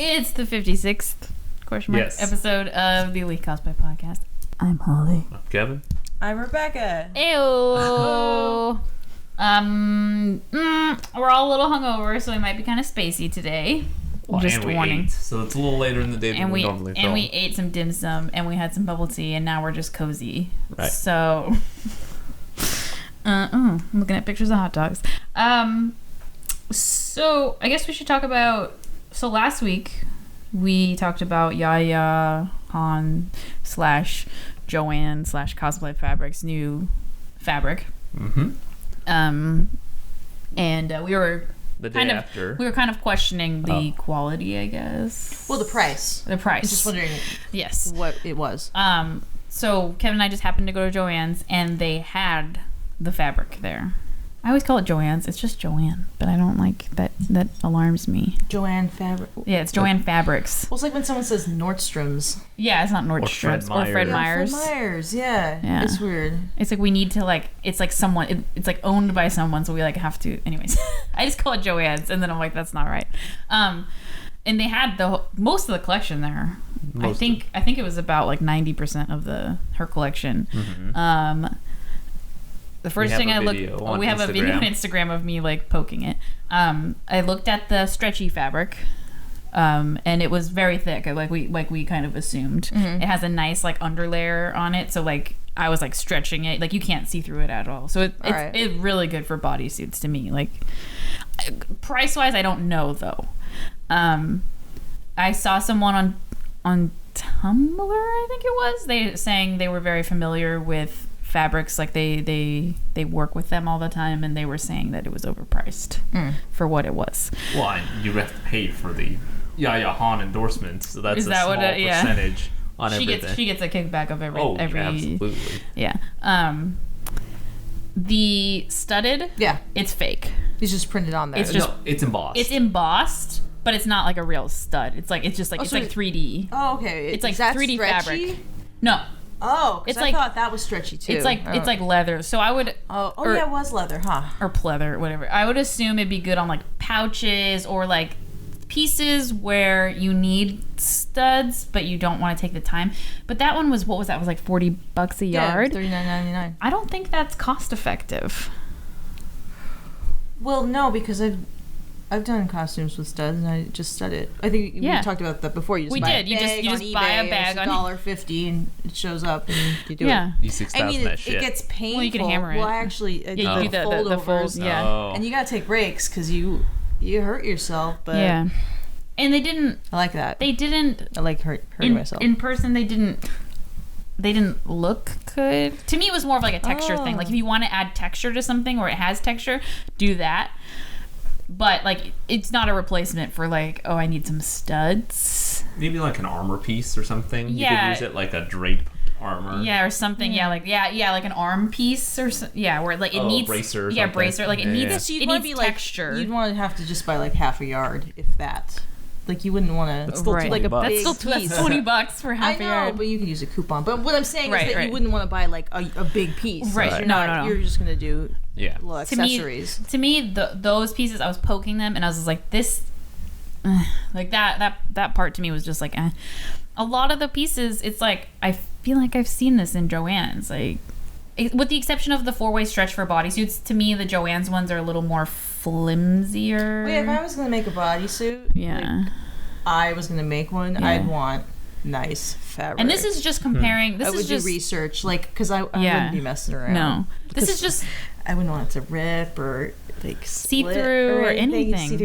It's the 56th episode of the Elite Cosplay Podcast. I'm Holly. I'm Kevin. I'm Rebecca. Ew. We're all a little hungover, so we might be kind of spacey today. Well, just warning. So it's a little later in the day than we normally film. And we ate some dim sum, and we had some bubble tea, and now we're just cozy. Right. So, I'm looking at pictures of hot dogs. So I guess we should talk about. So last week we talked about Yaya Han / Joanne / Cosplay Fabric's new fabric. Mm-hmm. And we were the day after. We were kind of questioning the quality, I guess. Well, the price. The price. I was just wondering. Yes. What it was. So Kevin and I just happened to go to Joann's, and they had the fabric there. I always call it Joann's. It's just Joanne, but I don't like that. That alarms me. Joanne Fabric. Yeah, it's Joanne Fabrics. Well, it's like when someone says Nordstrom's. Yeah, it's not Nordstrom's or Fred Meyers. Fred Meyers, yeah. It's weird. It's like we need to it's like someone. It's like owned by someone, so we like have to. Anyways, I just call it Joann's, and then I'm like, that's not right. And they had most of the collection there. I think it was about like 90% of her collection. Mm-hmm. The first thing I looked, we have a video on Instagram of me like poking it. I looked at the stretchy fabric, and it was very thick, like we kind of assumed. Mm-hmm. It has a nice like underlayer on it, so like I was like stretching it, like you can't see through it at all. So it's really good for bodysuits to me. Like price wise, I don't know though. I saw someone on Tumblr, I think it was, they saying they were very familiar with fabrics, like they work with them all the time, and they were saying that it was overpriced for what it was. Well, you have to pay for the Yaya Han endorsements, so that's a small percentage on everything. She gets a kickback of every. Absolutely. Yeah. The studded. Yeah. It's fake. It's just printed on there. It's embossed. It's embossed, but it's not like a real stud. It's like it's like 3D. Oh, okay. It's like 3D stretchy? fabric. No. Oh, because I thought that was stretchy too. It's like leather. So I would. Yeah, it was leather, huh? Or pleather, whatever. I would assume it'd be good on like pouches or like pieces where you need studs, but you don't want to take the time. But that one was, what was that? It was like $40 a yard. $39.99. I don't think that's cost effective. Well, no, because I've done costumes with studs, and I just stud it. I think we talked about that before. You just buy a bag on eBay, buy a bag on $1.50, and it shows up, and you do it. You 6,000 that shit. It gets painful. Well, you can hammer it. Well, actually, you do the folds. Yeah, and you gotta take breaks because you hurt yourself. But yeah, and they didn't. I like that. They didn't. I like hurting myself in person. They didn't look good. To me, it was more of like a texture thing. Like if you want to add texture to something, or it has texture, do that. But like, it's not a replacement for like, I need some studs. Maybe like an armor piece or something. Yeah. You could use it like a drape armor. Yeah, or something. Yeah, like like an arm piece or where like it needs bracer. Or something. Bracer. Like it needs. So it needs texture. You'd want to have to just buy like half a yard, if that. Like you wouldn't want to. That's still like $20. That's $20 for half a yard. I know, but you could use a coupon. But what I'm saying is that you wouldn't want to buy like a big piece. Right. No. You're just gonna do little accessories. To me, those pieces, I was poking them, and I was just like, this, like that part to me was just like, a lot of the pieces, it's like I feel like I've seen this in Joann's, like. With the exception of the 4-way stretch for bodysuits, to me the Joann's ones are a little more flimsier. Wait, if I was gonna make a bodysuit, I was gonna make one, I'd want nice fabric. And this is just comparing. I would do research, like, because I wouldn't be messing around. No, this is just. I wouldn't want it to rip or like see through or anything.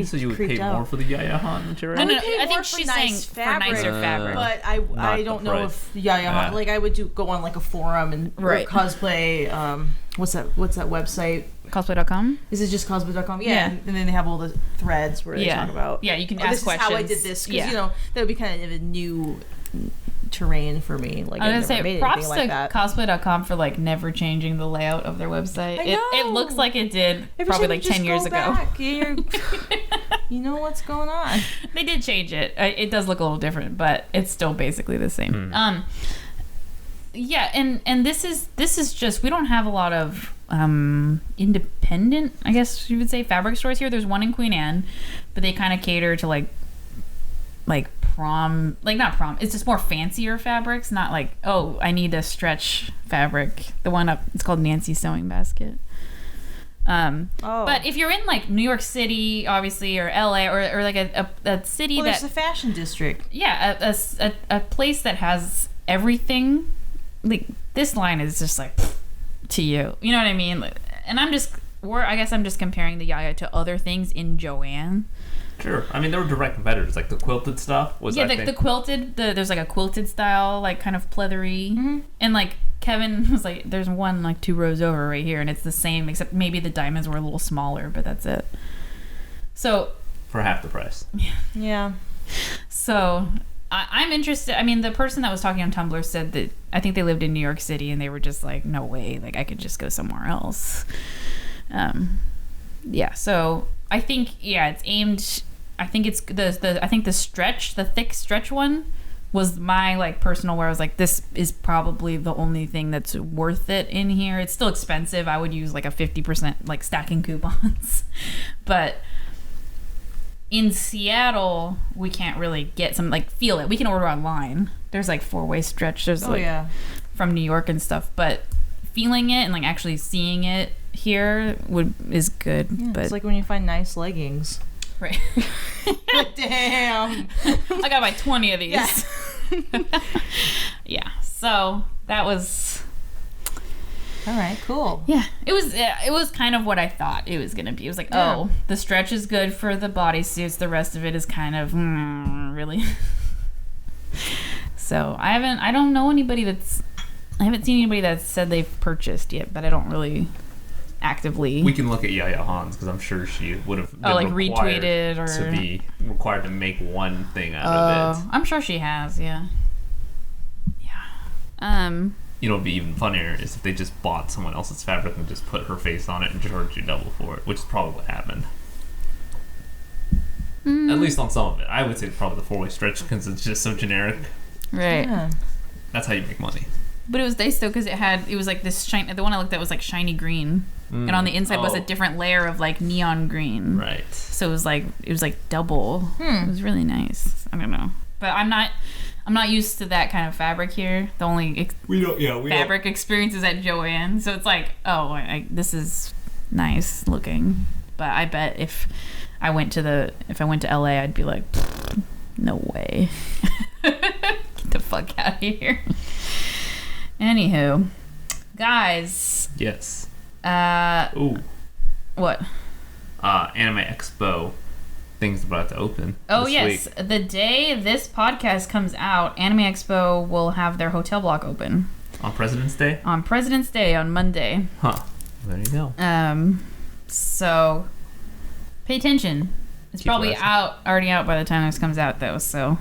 So you would pay more for the Yaya Han material? No. I think she's saying for nicer fabric. But I don't know if Yaya Han, like I would go on like a forum and cosplay. What's that website? Cosplay.com? Is it just cosplay.com? Yeah. And then they have all the threads where they talk about. Yeah, you can ask questions. This is how I did this. Because, that would be kind of a new terrain for me. Like, I was going to say, props to cosplay.com for like never changing the layout of their website. It looks like it did probably like 10 years ago. You know what's going on. They did change it. It does look a little different, but it's still basically the same. And this is just, we don't have a lot of independent, I guess you would say, fabric stores here. There's one in Queen Anne, but they kind of cater to like like prom, like not prom, it's just more fancier fabrics, not like, oh, I need a stretch fabric. The one up, it's called Nancy's Sewing Basket. But if you're in like New York City, obviously, or LA, or like a city there's the fashion district. Yeah, a place that has everything. Like this line is just like to you. You know what I mean? And I guess I'm just comparing the Yaya to other things in Joann. Sure. I mean, there were direct competitors, like the quilted stuff was. Yeah, the quilted. There's like a quilted style, like kind of pleathery, and like Kevin was like, there's one like 2 rows over right here, and it's the same, except maybe the diamonds were a little smaller, but that's it. So for half the price. Yeah. So I'm interested. I mean, the person that was talking on Tumblr said that I think they lived in New York City, and they were just like, no way, like I could just go somewhere else. Yeah. So I think it's aimed. I think it's the thick stretch one was my like personal where I was like, this is probably the only thing that's worth it in here. It's still expensive. I would use like a 50% like stacking coupons. But in Seattle, we can't really get some like feel it. We can order online. There's like 4-way stretch. There's from New York and stuff. But feeling it and like actually seeing it here is good. Yeah, but it's like when you find nice leggings. Right. Damn. I got like 20 of these. Yeah. Yeah. So that was. All right. Cool. Yeah. It was kind of what I thought it was gonna be. It was like, oh, the stretch is good for the bodysuits. The rest of it is kind of really. So I haven't seen anybody that said they've purchased yet, but I don't really. Actively. We can look at Yaya Han's because I'm sure she would have been retweeted or to be required to make one thing out of it. I'm sure she has, yeah. You know, what'd be even funnier is if they just bought someone else's fabric and just put her face on it and charged you double for it, which is probably what happened. At least on some of it. I would say probably the 4-way stretch because it's just so generic. Right. Yeah. That's how you make money. But it was nice though because it was like this shiny. The one I looked at was like shiny green, and on the inside was a different layer of like neon green. Right. So it was like double. It was really nice. I don't know, but I'm not used to that kind of fabric here. The only fabric experience is at Joann, so it's like, this is nice looking. But I bet if I went to LA, I'd be like, no way, get the fuck out of here. Anywho, guys. Yes. Ooh. What? Anime Expo. Things about to open. Oh, yes. Week. The day this podcast comes out, Anime Expo will have their hotel block open. On President's Day? On President's Day, on Monday. Huh. There you go. So, pay attention. It's probably already out by the time this comes out, though, so.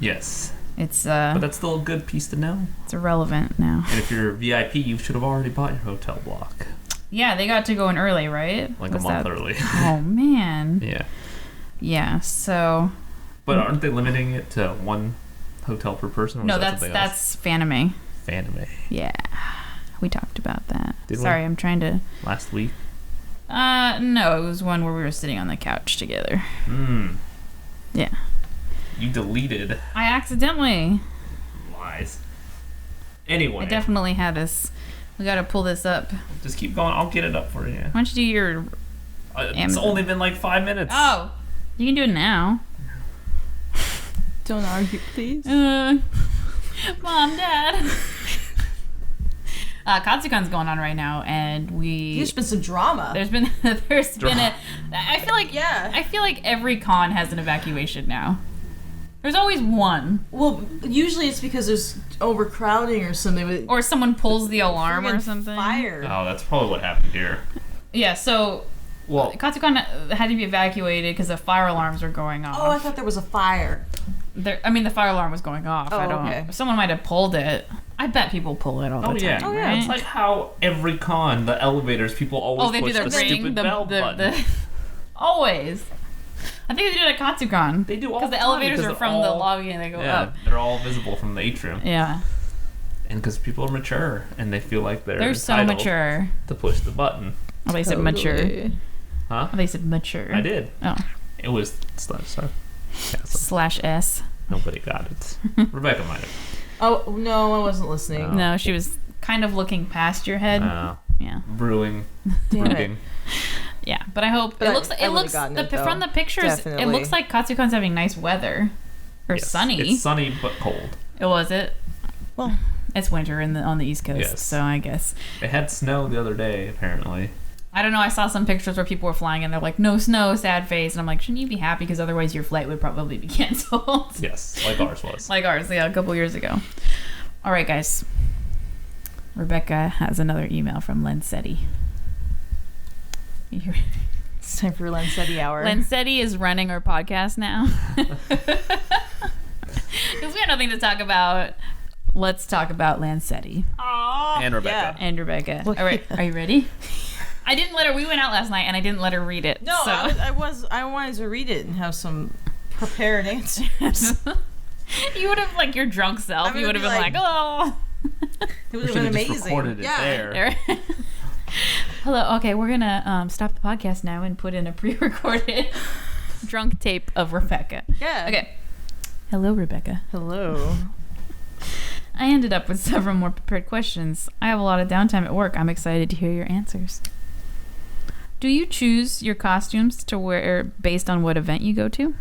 Yes. It's but that's still a good piece to know. It's irrelevant now. And if you're VIP, you should have already bought your hotel block. Yeah, they got to go in early, right? Like a month early. Oh man. Yeah. Yeah. So. But aren't they limiting it to one hotel per person? Or no, that's Fanime. Fanime. Yeah, we talked about that. Sorry, I'm trying to. Last week. No, it was one where we were sitting on the couch together. Yeah. You deleted. I accidentally. Lies. Anyway. I definitely had this. We gotta pull this up. Just keep going. I'll get it up for you. Why don't you do your... It's only been like 5 minutes. Oh. You can do it now. Don't argue, please. Mom, Dad. Katsucon's going on right now, and there's been some drama. There's been I feel like every con has an evacuation now. There's always one. Well, usually it's because there's overcrowding or something. Or someone pulls the alarm or something. Fire. Oh, that's probably what happened here. Yeah, so Katsucon had to be evacuated because the fire alarms were going off. Oh, I thought there was a fire. The fire alarm was going off. Okay. Someone might have pulled it. I bet people pull it all the time. Oh, yeah. Right? It's like how every con, the elevators, people always push the stupid bell button. Always. I think they do it at Katsucon. They do all the time. Because the elevators are from the lobby and they go up. They're all visible from the atrium. Yeah. And because people are mature and they feel like they're so mature to push the button. Oh, they said mature. Huh? Oh, they said mature. I did. Oh. It was stuff. /S. Nobody got it. Rebecca might have. Oh, no, I wasn't listening. No, she was kind of looking past your head. Yeah. Brewing. Damn brewing. Yeah, but I hope But it looks from the pictures. Definitely. It looks like Katsucon's having nice weather, or Yes, sunny. It's sunny but cold. It was it. Well, it's winter on the East Coast, Yes. so I guess It had snow the other day, apparently. I don't know. I saw some pictures where people were flying and they're like, "No snow, sad face," and I'm like, "Shouldn't you be happy? Because otherwise your flight would probably be canceled." Yes, like ours was. Like ours, yeah, a couple years ago. All right, guys. Rebecca has another email from Lensetti. it's time for Lensetti hour. Lensetti is running our podcast now. Because we have nothing to talk about. Let's talk about Lancetti. And Rebecca. Yeah. And Rebecca. All right, are you ready? I didn't let her. We went out last night, and I didn't let her read it. No, so. I wanted to read it and have some prepared answers. You would have, like, your drunk self. You would have been like, "Oh." It would have been amazing. Just recorded it there. Hello. Okay, we're gonna stop the podcast now and put in a pre-recorded drunk tape of Rebecca. Yeah. Okay. Hello, Rebecca. Hello. I ended up with several more prepared questions. I have a lot of downtime at work. I'm excited to hear your answers. Do you choose your costumes to wear based on what event you go to?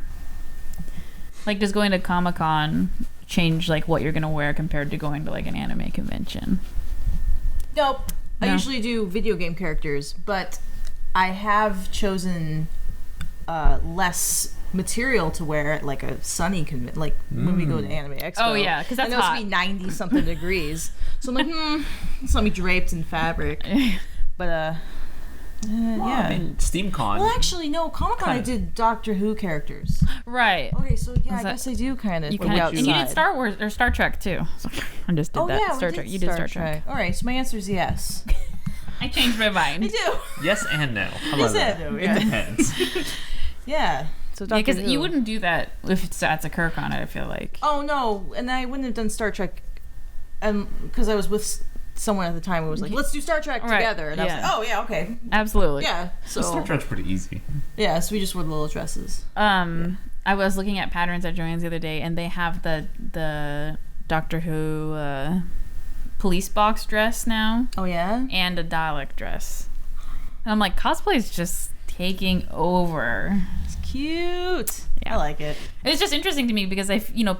Like, does going to Comic-Con change, like, what you're going to wear compared to going to, like, an anime convention? Nope. No. I usually do video game characters, but I have chosen less material to wear at, like, a sunny convention, like when we go to Anime Expo. Oh, yeah, because that's I know hot. it's be 90-something degrees. So I'm like, it's not me draped in fabric. But, Well, yeah. I mean, SteamCon. Well, actually, no. Comic-Con, I did Doctor Who characters. Right. Okay, so yeah, I that- guess I do kind of. You kinda, and you did Star Wars or Star Trek too. I just did Oh that. yeah, Star we Trek. did You did Star Trek. All right, so my answer is yes. I changed my mind. I do. Yes and no. How Yes about and that? no, It yeah. depends. Yeah. So Yeah, Doctor because Who. you wouldn't do that if it's at Sakura-Con, I feel like. Oh no, and I wouldn't have done Star Trek, because I was with someone at the time who was like, "Let's do Star Trek Right, together," and I was yeah. like, "Oh yeah, okay, Absolutely. yeah." So Star Trek's pretty easy. yeah, so we just wore the little dresses. I was looking at patterns at Joann's the other day, and they have the Doctor Who police box dress now, Oh yeah. and a Dalek dress. And I'm like, cosplay is just taking over. It's cute. Yeah. I like it. It's just interesting to me because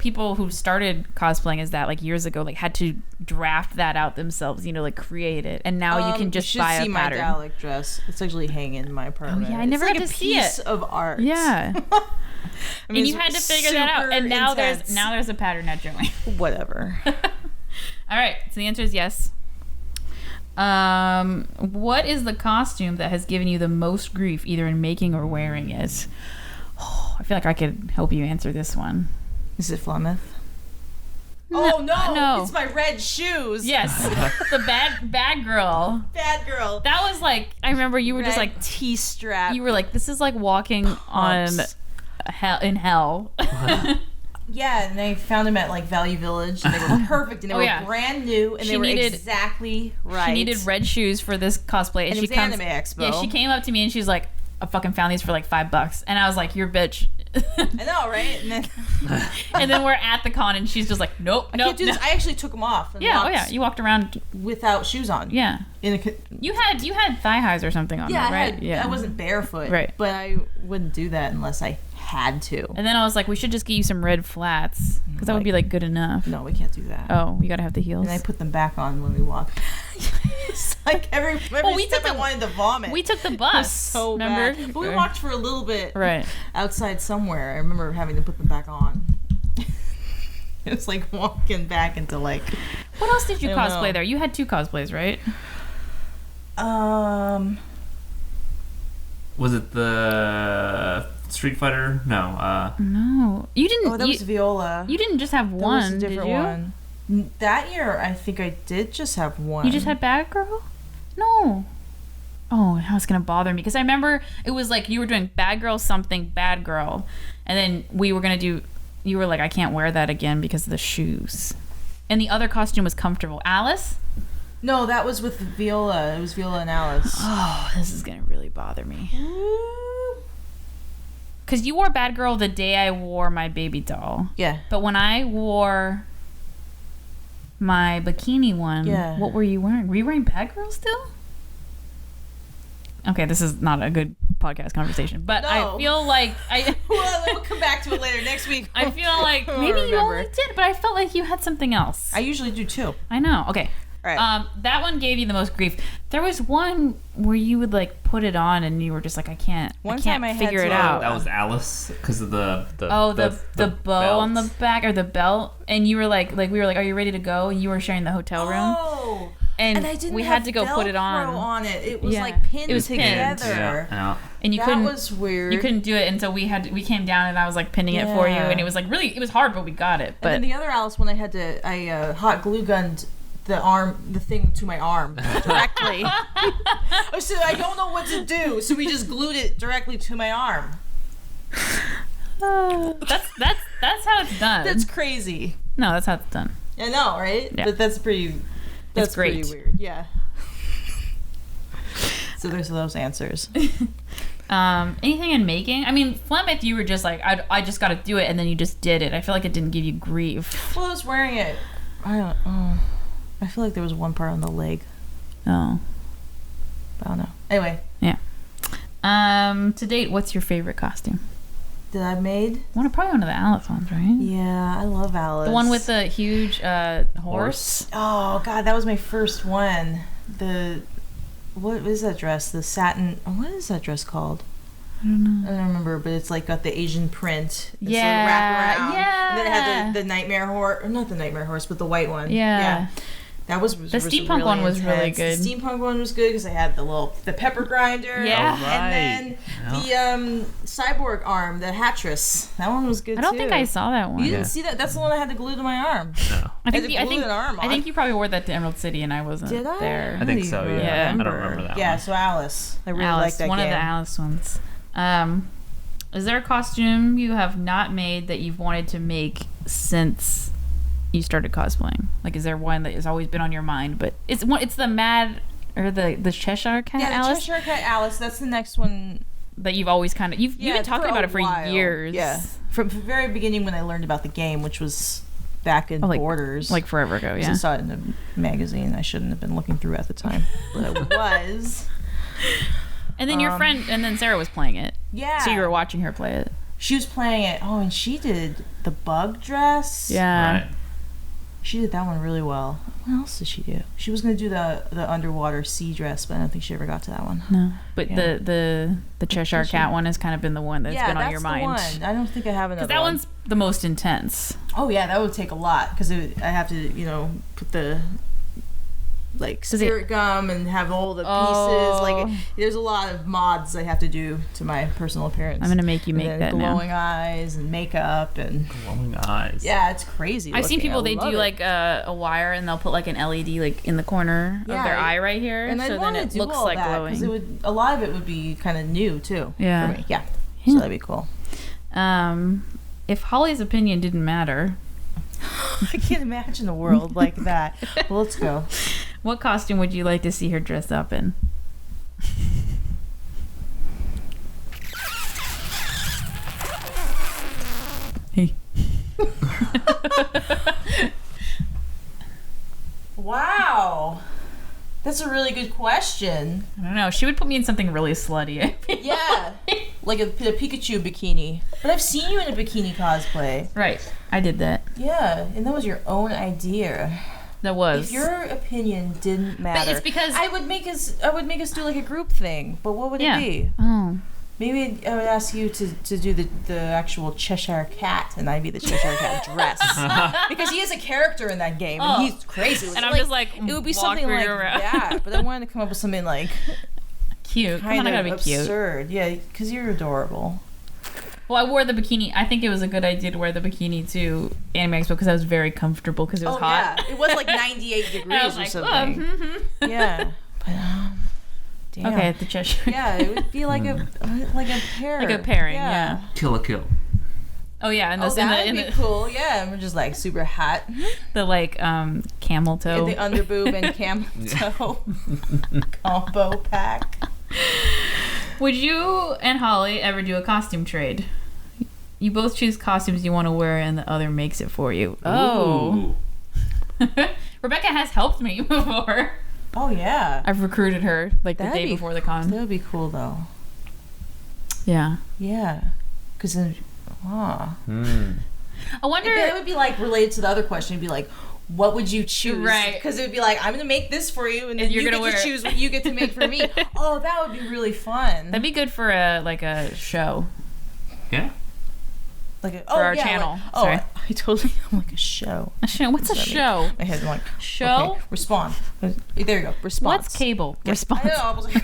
people who started cosplaying as that like years ago like had to draft that out themselves, like create it, and now you can just buy a see pattern. my Dalek dress. It's actually hanging in my apartment. yeah, I never it's got like to a see piece it. of art. Yeah. I And you had to figure that out, and now there's a pattern at Joann. whatever. All right, so the answer is yes. What is the costume that has given you the most grief, either in making or wearing it? Oh, I feel like I could help you answer this one. Is it Flemeth? No, Oh no! no. It's my red shoes. Yes, the bad girl. Bad girl. That was like, I remember you were just like, T-strap. you were like, this is like walking on hell in hell. Yeah, and they found them at like Value Village, and they were perfect, and they were brand new, and She they were needed- exactly right. She needed red shoes for this cosplay, and And it she was comes. Anime Expo. Yeah, she came up to me and she's like, "I fucking found these for like $5," and I was like, "You're a bitch." I know, right? And then And then we're at the con, and she's just like, "Nope, I nope." can't do this. I actually took them off. And Yeah, walked you walked around. without shoes on. Yeah, In a, you had thigh highs or something on, yeah, right? I wasn't barefoot. Right. But I wouldn't do that unless I had to. And then I was like, we should just get you some red flats because that would be like good enough. No, we can't do that. Oh, you gotta have the heels. And I put them back on when we walk. It's like every we step took I wanted to vomit. We took the It was bus. so remember? bad. But we walked for a little bit Right. outside somewhere. I remember having to put them back on. It was like walking back into like. What else did you I don't cosplay know. there? You had 2 cosplays, right? Was it the Street Fighter? No. No, you didn't. Oh, that was Viola. You didn't just have That was one, a different did you? one. That year, I think I did just have one. You just had Bad Girl? No. Oh, how it's gonna bother me because I remember it was like you were doing Bad Girl something, Bad Girl, and then we were gonna do. You were like, I can't wear that again because of the shoes, and the other costume was comfortable. Alice? No, that was with Viola. It was Viola and Alice. Oh, this is gonna really bother me because you wore Bad Girl the day I wore my baby doll. Yeah. But when I wore my bikini one, what were you wearing? Were you wearing Bad Girl still? Okay, this is not a good podcast conversation, but I feel like well, we'll come back to it later next week. I feel like maybe you only did, but I felt like you had something else. I usually do too. I know. Okay. All right. That one gave you the most grief. There was one where you would like put it on and you were just like, I can't figure it out. That was Alice because of the bow on the back or the belt, and you were like we were like, are you ready to go? And you were sharing the hotel room. Oh. And I didn't we have had to go put it on. It was like pinned together. Yeah. And you that couldn't. Was weird. You couldn't do it until we came down, and I was like pinning it for you, and it was like really, it was hard, but we got it. But and then the other Alice one, I hot glue gunned the thing to my arm directly. So I don't know what to do, so we just glued it directly to my arm. That's how it's done. That's crazy. No, that's how it's done. I know, right? Yeah. But that's pretty. That's great. Pretty weird. Yeah. So there's those answers. Anything in making? I mean, Flemeth, you were just like, I just got to do it, and then you just did it. I feel like it didn't give you grief. Well, I was wearing it. I feel like there was one part on the leg. Oh. I don't know. Anyway. Yeah. To date, what's your favorite costume? That I've made? Probably one of the Alice ones, right? Yeah, I love Alice. The one with the huge horse. Oh God, that was my first one. What is that dress? The satin. What is that dress called? I don't know. I don't remember, but it's like got the Asian print. It's yeah. Sort of wrapped around. Yeah. And then it had the nightmare horse, or not the nightmare horse, but the white one. Yeah. That was the steampunk really one was intense. really good. The steampunk one was good because I had the pepper grinder. Yeah. And then the cyborg arm, the Hattress. That one was good too. I don't think I saw that one. You didn't see that? That's the one I had to glue to my arm. No. I think you probably wore that to Emerald City and I wasn't there. I think so, yeah. I don't remember that one. Yeah, so Alice. I really like that one game. Of the Alice ones. Is there a costume you have not made that you've wanted to make since you started cosplaying? Like, is there one that has always been on your mind, but it's the the Cheshire Cat Alice? Yeah, the Cheshire Cat Alice. That's the next one that you've always kind of you've been talking about it for years. Yeah, from the very beginning when I learned about the game, which was back in Borders, like forever ago. Yeah, I saw it in a magazine. I shouldn't have been looking through at the time, but I was. And then your friend, and then Sarah was playing it. Yeah. So you were watching her play it. She was playing it. Oh, and she did the bug dress. Yeah. Right. She did that one really well. What else did she do? She was going to do the underwater sea dress, but I don't think she ever got to that one. No. But the Cheshire Cat one has kind of been the one that's been on your mind. Yeah, that's the one. I don't think I have another one. Because that one's the most intense. Oh, yeah, that would take a lot. Because I have to, put the spirit gum and have all the pieces. There's a lot of mods I have to do to my personal appearance. I'm gonna make you make that now. Glowing eyes and makeup and glowing eyes. Yeah, it's crazy. I've seen people they do a wire and they'll put like an LED in the corner of their eye right here, and so then it looks like glowing. Because a lot of it would be kind of new too. Yeah. For me. Yeah. So that'd be cool. If Holly's opinion didn't matter, I can't imagine a world like that. Well, let's go. What costume would you like to see her dress up in? Hey. Wow. That's a really good question. I don't know. She would put me in something really slutty. Yeah. Like a Pikachu bikini. But I've seen you in a bikini cosplay. Right. I did that. Yeah. And that was your own idea. That was. If your opinion didn't matter. But it's because I would make us do like a group thing. But what would it be? Oh. Maybe I would ask you to do the actual Cheshire Cat, and I'd be the Cheshire Cat dress. Because he is a character in that game, and he's crazy. And I'm just like, it would be something like that. But I wanted to come up with something like cute. Kind of of absurd. Yeah, because you're adorable. Well, I wore the bikini. I think it was a good idea to wear the bikini to Anime Expo because I was very comfortable because it was hot. Yeah. It was like 98 degrees or something. Yeah. But, damn. Okay, the Cheshire. Yeah, it would be like a pair. Like a pairing, yeah. Kill a kill. Oh yeah, and that'd be cool. Yeah, and we're just like super hot. The camel toe. The underboob and camel toe combo pack. Would you and Holly ever do a costume trade? You both choose costumes you want to wear, and the other makes it for you. Oh. Rebecca has helped me before. Oh, yeah. I've recruited her like the day before the con. That would be cool, though. Yeah. Yeah. Because then, I wonder. It would be like related to the other question. It'd be like, what would you choose? Right. Because it would be like, I'm going to make this for you, and then you're you gonna get to choose what you get to make for me. Oh, that would be really fun. That'd be good for a show. Yeah. Like for our channel. Like, Sorry. I totally. I'm like a show. A show? What's a show? My head. I'm like show. Okay, respond. There you go. Response. What's cable? Yeah. Response. I know. I was like,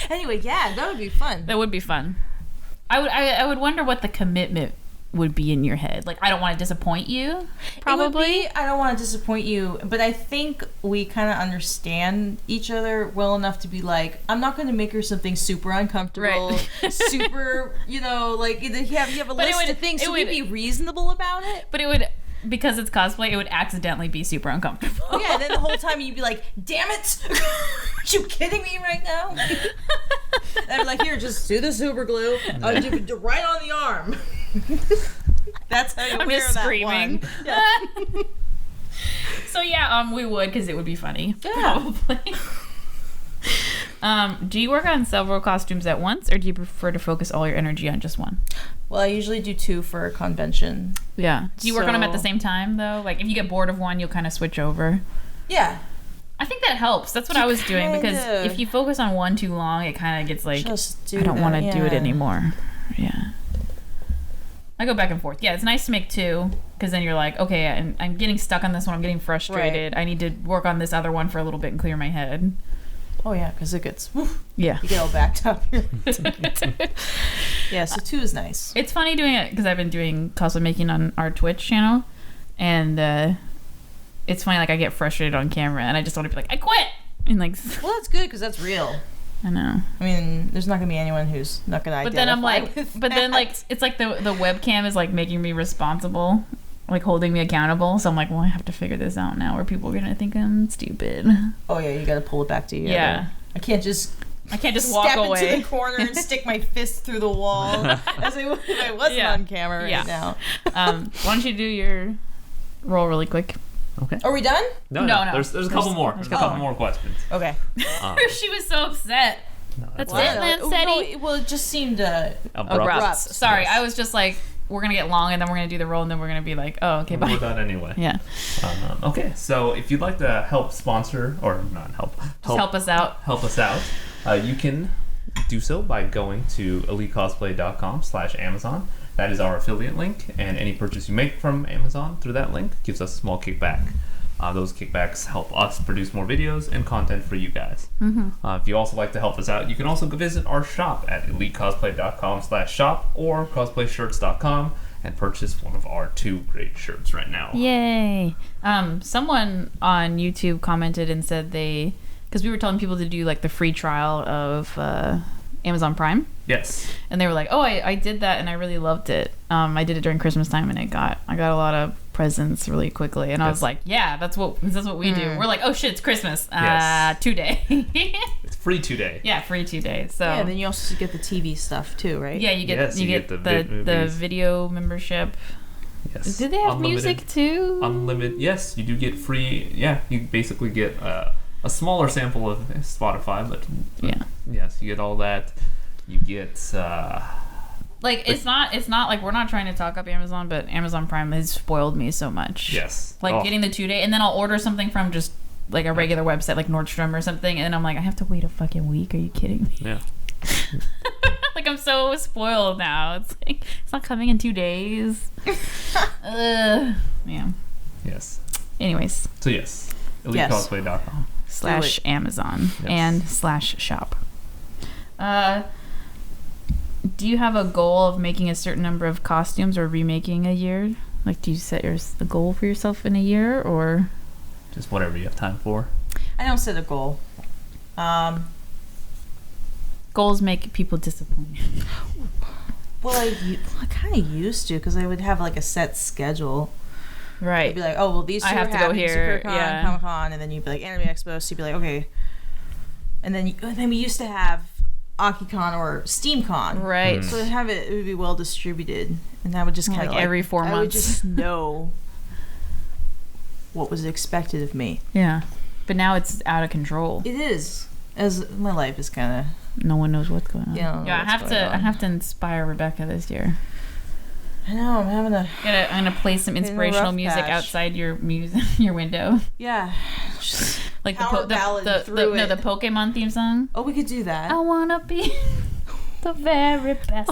anyway, yeah, that would be fun. That would be fun. I would wonder what the commitment would be in your head. Like, I don't want to disappoint you. Probably. I don't want to disappoint you, but I think we kind of understand each other well enough to be like, I'm not going to make her something super uncomfortable, right. super, like you have a list of things, so we'd be reasonable about it. But it would, because it's cosplay, it would accidentally be super uncomfortable. Oh yeah, and then the whole time you'd be like, damn it! Are you kidding me right now? And I'm like, here, just do the super glue. Right on the arm. That's how you I'm wear just that screaming. one. Yeah. So yeah, we would, because it would be funny. Yeah. Probably. Do you work on several costumes at once, or do you prefer to focus all your energy on just one? Well, I usually do 2 for a convention. Yeah. Do you work on them at the same time, though? Like, if you get bored of one, you'll kind of switch over? Yeah. I think that helps. That's what I was doing, because if you focus on one too long, it kind of gets like, I don't want to do it anymore. Yeah. I go back and forth. Yeah, it's nice to make 2, because then you're like, okay, I'm getting stuck on this one. I'm getting frustrated. Right. I need to work on this other one for a little bit and clear my head. Oh, yeah, because it gets, yeah. You get all backed up. Yeah, so 2 is nice. It's funny doing it, because I've been doing cosplay making on our Twitch channel, and it's funny, like, I get frustrated on camera, and I just want to be like, I quit! And like, well, that's good, because that's real. I know. I mean, there's not going to be anyone who's not going to identify. But then I'm like, that. It's like the webcam is like making me responsible, like holding me accountable. So I'm like, well, I have to figure this out now, or people are going to think I'm stupid. Oh yeah, you got to pull it back to you. Yeah. I can't just walk away. Step into the corner and stick my fist through the wall as I would if I wasn't on camera right now. Why don't you do your roll really quick? Okay. Are we done? No. There's a couple more. There's a couple more questions. Okay. She was so upset. No, that's it, Lancetti. Well, it just seemed abrupt. Sorry, yes. I was just like, we're gonna get long, and then we're gonna do the roll, and then we're gonna be like, oh, okay, bye. We're done anyway. Yeah. Okay, so if you'd like to help sponsor, or not help us out. Help us out. You can do so by going to elitecosplay.com/Amazon. That is our affiliate link, and any purchase you make from Amazon through that link gives us a small kickback. Those kickbacks help us produce more videos and content for you guys. Mm-hmm. If you also like to help us out, you can also go visit our shop at elitecosplay.com/shop or cosplayshirts.com and purchase one of our 2 great shirts right now. Yay! Someone on YouTube commented and said because we were telling people to do like the free trial of Amazon Prime. Yes. And they were like, oh, I did that and I really loved it. I did it during Christmas time and I got a lot of presents really quickly. And I was like, yeah, that's what we do. We're like, oh shit, it's Christmas. Yes. 2 day. It's free 2 day. Yeah, free 2 days. So yeah, then you also get the TV stuff too, right? Yeah, you get the video membership. Yes. Did they have music too? Unlimited. Yes, you do get free. Yeah, you basically get a smaller sample of Spotify, but yes, you get all that. You get it's not like we're not trying to talk up Amazon, but Amazon Prime has spoiled me so much. Yes. Getting the 2 day, and then I'll order something from just like a regular website like Nordstrom or something, and I'm like, I have to wait a fucking week. Are you kidding me? Yeah. Like, I'm so spoiled now. It's like, it's not coming in 2 days. Yeah. Yes. Anyways. So yes, elitecosplay.com /Amazon and /shop. Do you have a goal of making a certain number of costumes or remaking a year? Like, do you set a goal for yourself in a year, or just whatever you have time for? I don't set a goal. Goals make people disappointed. Well, I kind of used to, because I would have like a set schedule. Right. I'd be like, oh, well, these 2 I have are to go here. SuperCon, Comic-Con, and then you'd be like Anime Expo, so you'd be like, okay. And then we used to have AkiCon or SteamCon. Right. So to have it would be well distributed, and that would just kind of Like every 4 months. I would just know what was expected of me. Yeah. But now it's out of control. It is, as my life is kind of. No one knows what's going on. Yeah, I have to inspire Rebecca this year. I know, I'm having a. I'm gonna play some inspirational music outside your your window. Yeah. Like Power ballad through it. the Pokemon theme song. Oh, we could do that. I wanna be the very best.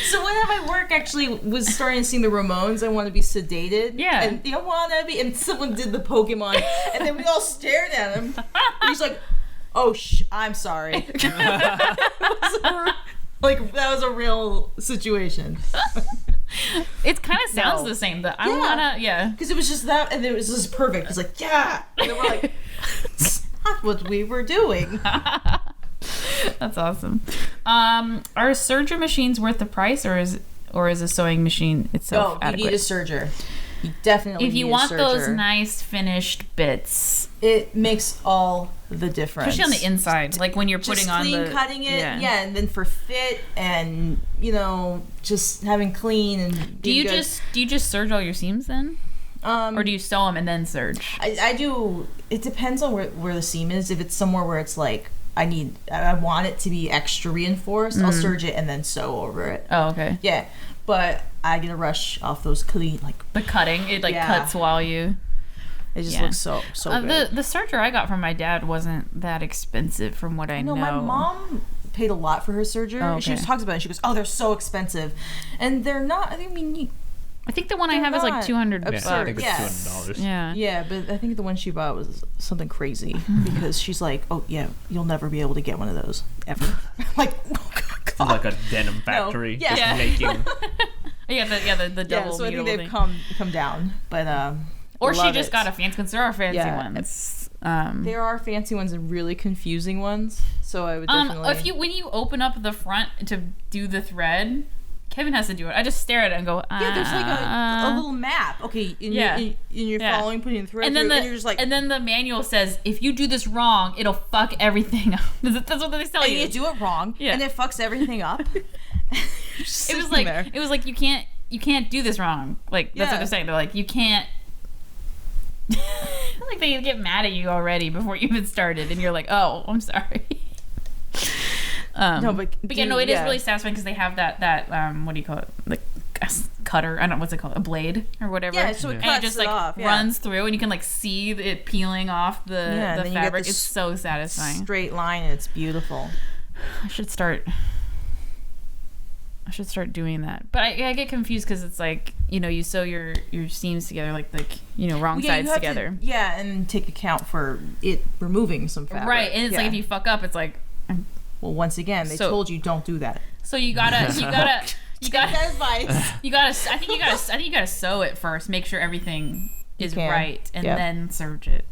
So when at my work actually was starting to sing the Ramones, I want to be sedated. Yeah. And you wanna be, and someone did the Pokemon, and then we all stared at him. And he's like, "Oh, I'm sorry." Like that was a real situation. It kind of sounds the same. But I wanna, because it was just that, and it was just perfect. It's like, yeah, and then we're like, that's not what we were doing. That's awesome. Are serger machines worth the price, or is a sewing machine itself No, you adequate? need a serger. You definitely If you need want a serger. those nice finished bits, it makes all the difference. especially on the inside, like when you're putting just on clean the cutting it, and then for fit and just having clean and Do you just serge all your seams then, or do you sew them and then serge? I do. It depends on where the seam is. If it's somewhere where it's like I want it to be extra reinforced, I'll serge it and then sew over it. Oh, okay. Yeah, but I get a rush off those clean The cutting, it cuts while you. It just looks so good. The serger I got from my dad wasn't that expensive, from what I know. No, my mom paid a lot for her serger. Oh, okay. She just talks about it. She goes, "Oh, they're so expensive," and they're not. I mean, I think the one I have is like $200. absurd. I think it's Yes. $200. Yeah. yeah, but I think the one she bought was something crazy because she's like, "Oh yeah, you'll never be able to get one of those ever." Like, oh, It's God. like a denim factory Yeah. just making. the double. Yeah, so I think mutable they've thing. come down, but Or she love just it. got a fancy, because there are fancy Yeah. ones. There are fancy ones and really confusing ones, so I would definitely. when you open up the front to do the thread, Kevin has to do it. I just stare at it and go, Yeah, there's like a little map. Okay, and you're following, putting the thread and then through, and you're just like, and then the manual says, if you do this wrong, it'll fuck everything up. That's what they tell and you. you do it wrong, and it fucks everything up. It was like you can't do this wrong. Like that's what they're saying. They're like, you can't. Like they get mad at you already before you even started, and you're like, oh, I'm sorry. No, but yeah, no, it is really satisfying because they have that what do you call it? Like a cutter. I don't know what's it called, a blade or whatever. Yeah, so it and cuts it just it like off, runs through, and you can like see it peeling off the and then you get fabric. this It's so satisfying. straight line, and it's beautiful. I should start doing that, but I get confused because it's like you sew your seams together like wrong sides together. And take account for it removing some fabric. Right, and it's like if you fuck up, it's like. Well, once again, they told you don't do that. So you gotta that advice. I think you gotta sew it first. Make sure everything is right, and then serge it.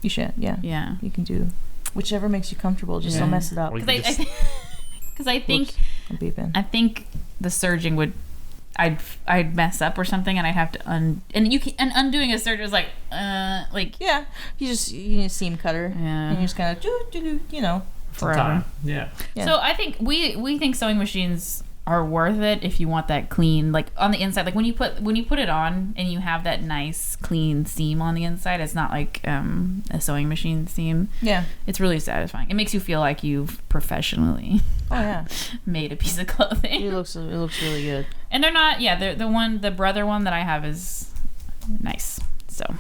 You should, Yeah. You can do whichever makes you comfortable. Just don't mess it up. Because I think I'm beeping. I think the serging would. I'd mess up or something, and I'd have to undoing a serger is like you need a seam cutter, and you just kind of do forever. Yeah. So I think we think sewing machines are worth it if you want that clean, like on the inside, like when you put it on and you have that nice clean seam on the inside. It's not like a sewing machine seam. Yeah, it's really satisfying. It makes you feel like you've professionally made a piece of clothing. It looks really good. And they're not the brother one that I have is nice. So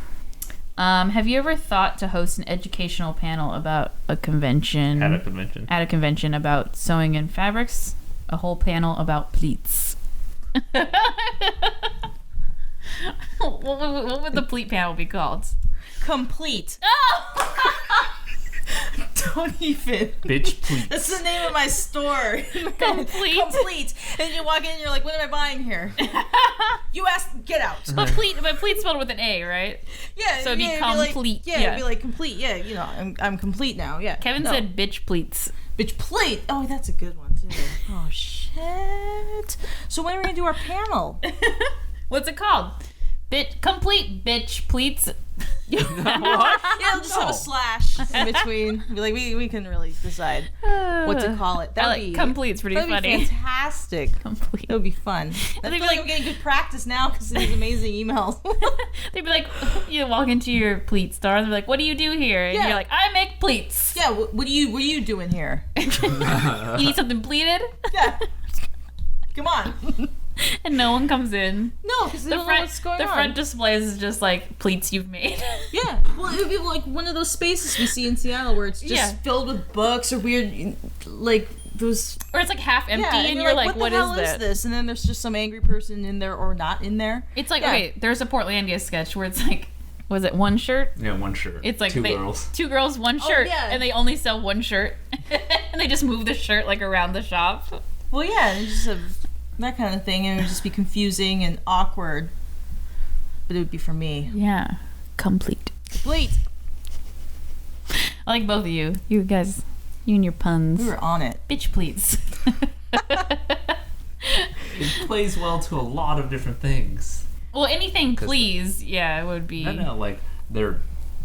have you ever thought to host an educational panel about a convention? At a convention about sewing and fabrics? A whole panel about pleats. What would the pleat panel be called? Complete. Oh! Don't even. Bitch pleats. That's the name of my store. Complete. Complete. And you walk in and you're like, what am I buying here? You ask, get out. But pleat spelled with an A, right? Yeah. So it'd be complete. It'd be like complete. Yeah, I'm complete now. Yeah. Kevin said bitch pleats. Bitch plate. Oh, that's a good one too. Oh shit. So when are we gonna do our panel? What's it called? Complete bitch pleats. What? Yeah, we'll just have a slash in between. Be like, we can really decide what to call it. I like complete's pretty That'd funny. be fantastic. Complete. That would be fun. I feel like I'm getting good practice now because of these amazing emails. They'd be like, you walk into your pleat store and they're like, what do you do here? And Yeah. you're like, I make pleats. Yeah, what are you doing here? You need something pleated? Yeah. Come on. And no one comes in. No, because they don't know what's going on. The front displays is just like pleats you've made. Yeah, well, it would be like one of those spaces we see in Seattle where it's just filled with books or weird, like those. Or it's like half empty, Yeah, and you're like, what the hell is this? And then there's just some angry person in there or not in there. It's like, okay, there's a Portlandia sketch where it's like, was it one shirt? Yeah, one shirt. It's like two girls. Two girls, one shirt, yeah. and they only sell one shirt, and they just move the shirt like around the shop. Well, yeah, and just have that kind of thing, and it would just be confusing and awkward. But it would be for me. Yeah, complete. Complete. I like both of you. You guys, you and your puns. We were on it. Bitch, please. It plays well to a lot of different things. Well, anything please, yeah, it would be. I know, like they're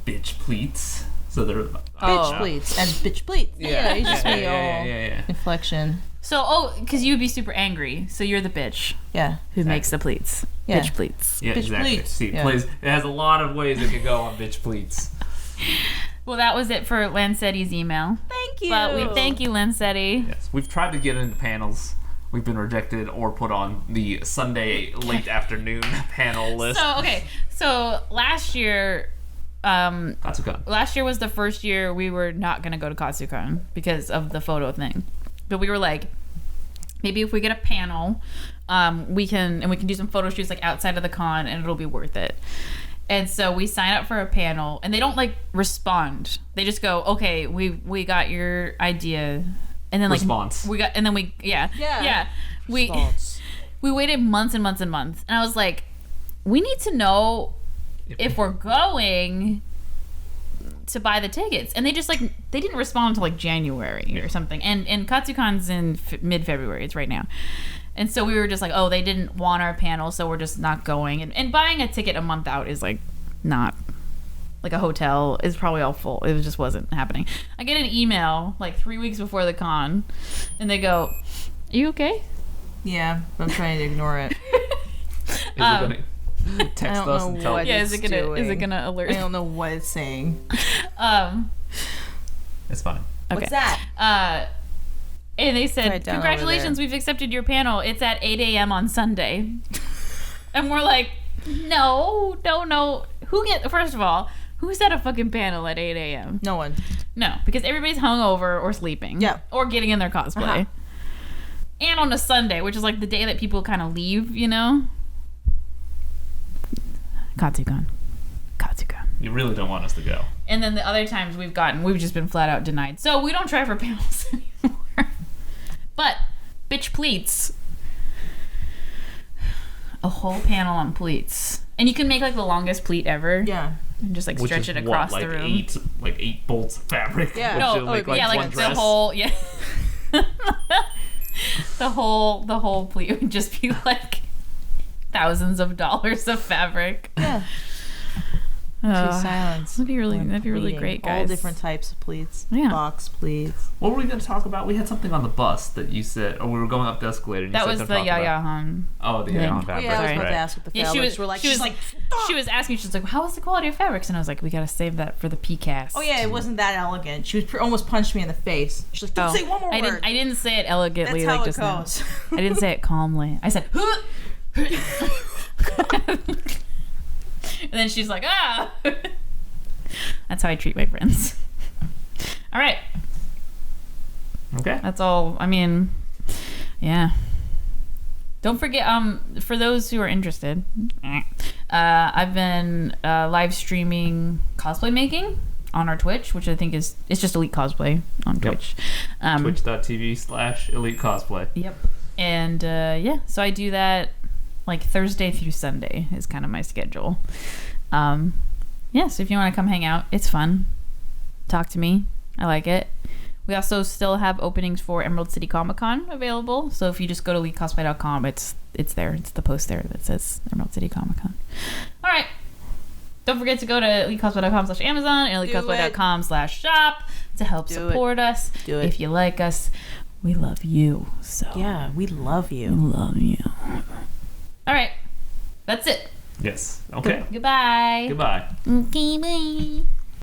bitch pleats, so they're Bitch pleats and bitch pleats. Yeah, you just be all yeah. inflection. So, because you would be super angry, so you're the bitch Yeah. who makes the pleats. Yeah. Bitch pleats. Yeah, Bitch exactly. pleats. See, Yeah. plays. It has a lot of ways it could go on bitch pleats. Well, that was it for Lancetti's email. Thank you. But we thank you, Lancetti. Yes, we've tried to get into panels. We've been rejected or put on the Sunday late afternoon panel list. So last year, Katsucon. last year was the first year we were not going to go to Katsucon because of the photo thing. But we were like, maybe if we get a panel, we can do some photo shoots like outside of the con, and it'll be worth it. And so we sign up for a panel, and they don't like respond. They just go, okay, we got your idea, and then like Response. we waited months and months and months, and I was like, we need to know if we're going to buy the tickets, and they just like they didn't respond until like January or something, and Katsucon's in mid-February. It's right now. And so we were just like, oh, they didn't want our panel, so we're just not going. And buying a ticket a month out is like not like a hotel is probably all full. It just wasn't happening. I get an email like 3 weeks before the con, and they go, "Are you okay?" Yeah, but I'm trying to ignore it. Is it gonna text us and tell us? Yeah, is it gonna alert? I don't know what it's saying. It's fine. Okay. What's that? And they Write said, down over congratulations, there. we've accepted your panel. It's at 8 a.m. on Sunday. And we're like, no. First of all, who's at a fucking panel at 8 a.m.? No one. No, because everybody's hungover or sleeping. Yeah. Or getting in their cosplay. Uh-huh. And on a Sunday, which is like the day that people kind of leave, you know? Katsucon. You really don't want us to go. And then the other times we've just been flat out denied. So we don't try for panels anymore. But, bitch pleats. A whole panel on pleats. And you can make like the longest pleat ever. Yeah. And just like Which stretch is it across what, the room. eight bolts of fabric. Yeah. Which No, will make, yeah, one like the dress. whole, yeah. the whole pleat would just be like thousands of dollars of fabric. Yeah. Silence. That'd be really great, guys. All different types of pleats. Yeah. Box pleats. What were we going to talk about? We had something on the bus that you said, or we were going up the escalator. And That you was said the Yaya Han. Oh, the Yaya Han fabric. Yeah, I was about right. to ask what the Yeah, fabrics were like. she was like, she was asking. She's like, "How was the quality of fabrics?" And I was like, "We gotta save that for the PCAST." oh yeah, it wasn't that elegant. She was almost punched me in the face. She's like, don't say one more word. I didn't say it elegantly That's how like it just goes. now. I didn't say it calmly. I said, and then she's like, ah. That's how I treat my friends. All right. Okay. That's all. I mean, yeah. Don't forget, for those who are interested, I've been live streaming cosplay making on our Twitch, which I think it's just Elite Cosplay on Twitch. Twitch.tv/Elite Cosplay. Yep. And yeah, so I do that like Thursday through Sunday is kind of my schedule. Yeah, so if you want to come hang out, it's fun. Talk to me. I like it. We also still have openings for Emerald City Comic Con available. So if you just go to elitecosplay.com, it's there. It's the post there that says Emerald City Comic Con. All right. Don't forget to go to elitecosplay.com/Amazon and elitecosplay.com/shop to help support us. Do it. If you like us, we love you. So Yeah, we love you. we love you. All right. That's it. Yes. Okay. Goodbye. Goodbye. Okay, bye.